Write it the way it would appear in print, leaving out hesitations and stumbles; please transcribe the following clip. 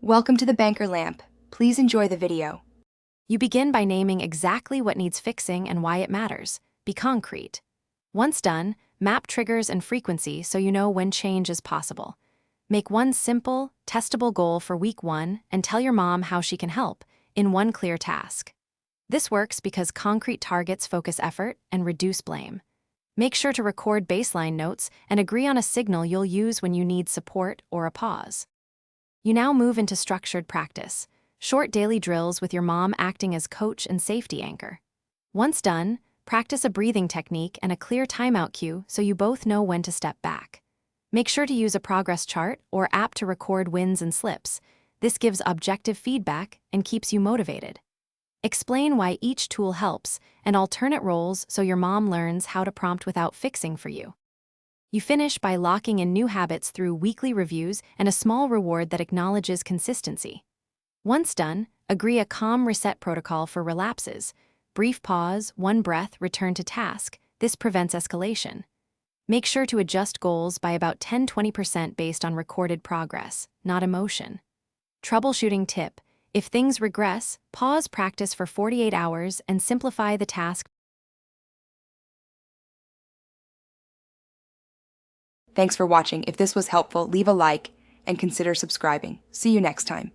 Welcome to the banker lamp. Please enjoy the video. You begin by naming exactly what needs fixing and why it matters. Be concrete. Once done, map triggers and frequency so you know when change is possible. Make one simple, testable goal for week 1 and tell your mom how she can help in one clear task. This works because concrete targets focus effort and reduce blame. Make sure to record baseline notes and agree on a signal you'll use when you need support or a pause. You now move into structured practice, short daily drills with your mom acting as coach and safety anchor. Once done, practice a breathing technique and a clear timeout cue so you both know when to step back. Make sure to use a progress chart or app to record wins and slips. This gives objective feedback and keeps you motivated. Explain why each tool helps and alternate roles so your mom learns how to prompt without fixing for you. You finish by locking in new habits through weekly reviews and a small reward that acknowledges consistency. Once done, agree a calm reset protocol for relapses. Brief pause, one breath, return to task. This prevents escalation. Make sure to adjust goals by about 10–20% based on recorded progress, not emotion. Troubleshooting tip: if things regress, pause practice for 48 hours and simplify the task. Thanks for watching. If this was helpful, leave a like and consider subscribing. See you next time.